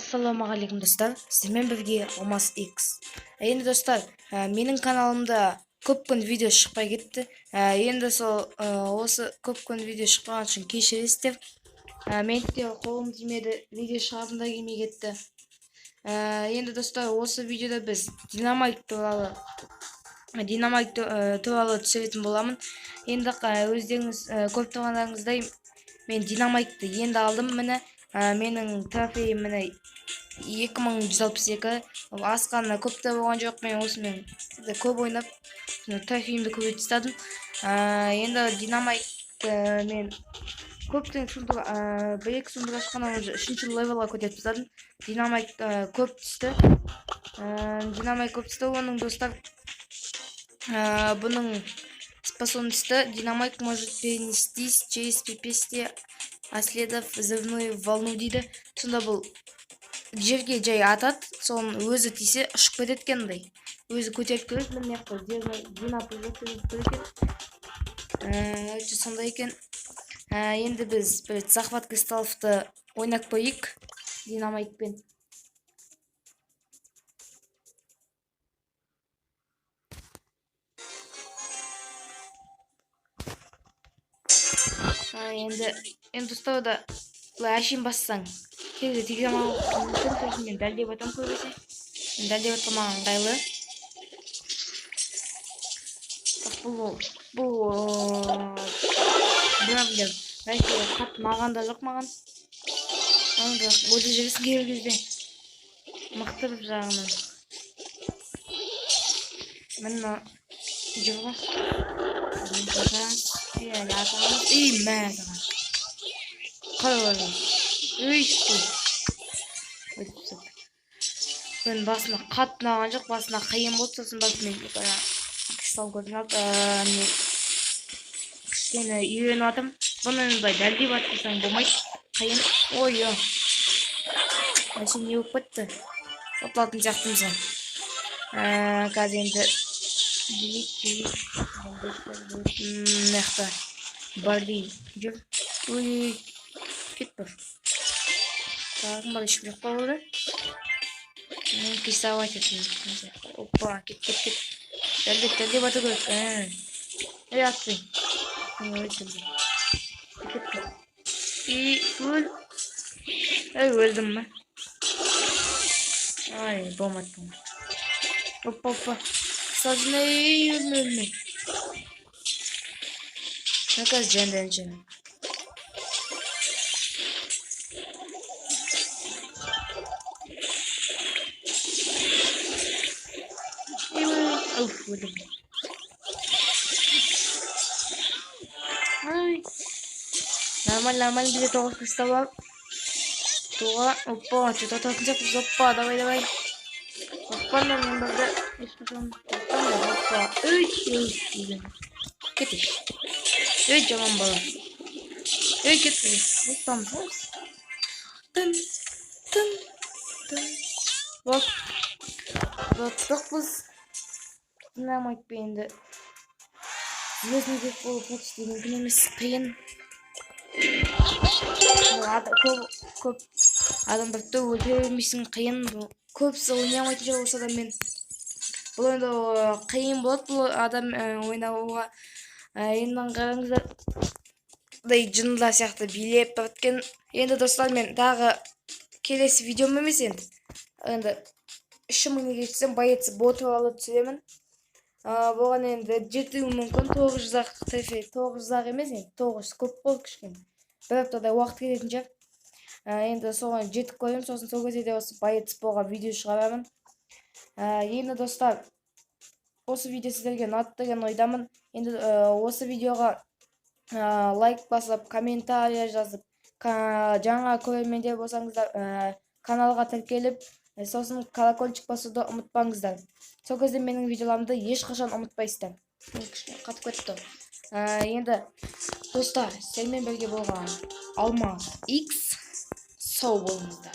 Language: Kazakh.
Ассалаумағалейкум достар, сіздермен бірге Алмас X. Енді достар, менің каналымда көп күн видео шықпай кетті. Енді осы көп күн видео шықпаған үшін кешіресіздер. Мен де қолым тимеді, видео шығарғым да келмей кетті. Енді достар, осы видеода біз динамайт туралы түсіретін боламын. Енді өздеріңіз көріп тұрғандарыңыздай, мен динамайтты енді алдым. Міне менің трофейім міне 2162. Асқанына көп те болған жоқ. Мен осымен көп ойнап трофейімді көбейте тастадым. Енді динамайт мен көптен бір-екі сундук ашқаннан уже 3-ші левелға көтеріп тастадым. Динамайт көп түсті. Оның достар, бұның способности динамайт может перенестись через препятствие, следов взрывную волну дейді. Сонда бұл жерге жай атады, соның өзі тисе ұшып кетеді екен, өзі көтеріп келеді. Міне сондай екен. Енді біз бір захват кристалловты ойнап көрейік динамайтпен. Енді достар, да бұлай әшейін бассаң келді тегеме мүмкін. Сосын мен дәлдеп атам көбесе. Мен дәлдеп атамаған ыңғайлы. Бұл проблем. Бәлкі қатты маған да жоқ маған. Оны өте жүресін келер кезде мықты бір жағынан. Міне жүргі. Мен басына қатты наған жоқ, басына қиын болды. Сосын басымен кристалл көрдім алып, кішкене үйреніп атым. Бұны дәлдеп атпасаң болмайды, қиын. Ой, әшейін не болып кетті, ұтылатын сияқтымыз. Қазір енді мықты барды жүр. Ой, кет бір. Тағым бар, ешбір жақпа болды. Мен кристалловать етемін. Опа, кет. Дәлдеп ату керек. Атсың. Өлдім ма? Ай, болмады. Опа. Сазына өлмей. Наказ жәнден. Өлдім. Нормально, бізде 9 кристалл бар. Опа, что-то ататын сияқтымыз. Опа, давай. Оппанда мен бірді ешқашан опа. Кетеш. Жаман бала. Кетпейді. Ұстамыз. Тоқтық біз динамайтпен енді өзіне кек болып почти мүмкін емес, қиын. Көп адамдарды өлтіре бермейсің, қиын. Көпсі ойнамайтын жоқ осы адаммен. Бұл енді қиын болады бұл адам ойнауға. Енді қараңыздар, жында сияқты билеп біткен. Енді достар, мен тағы келесі видеом емес енді 3000-ге жетсем боец бот туралы түсіремін. Бұған енді жетуім мүмкін. 900-ақ трофей, 900-ақ емес, 900 көп болды кішкене. Бір аптадай уақыт кететін шығар. Енді соған жетіп көремін, сосын сол кезде де осы боец болға видео шығарамын. Енді достар, осы видео сіздерге ұнады деген ойдамын. Енді осы видеоға лайк басып, комментария жазып, жаңа көрермендер болсаңыздар каналға тіркеліп, сосын колокольчик басуды ұмытпаңыздар. Сол кезде менің видеоларымды ешқашан ұмытпайсыздар. Қатып кетті. Енді достар, сіздермен бірге болған Алмас X, сау болыңыздар.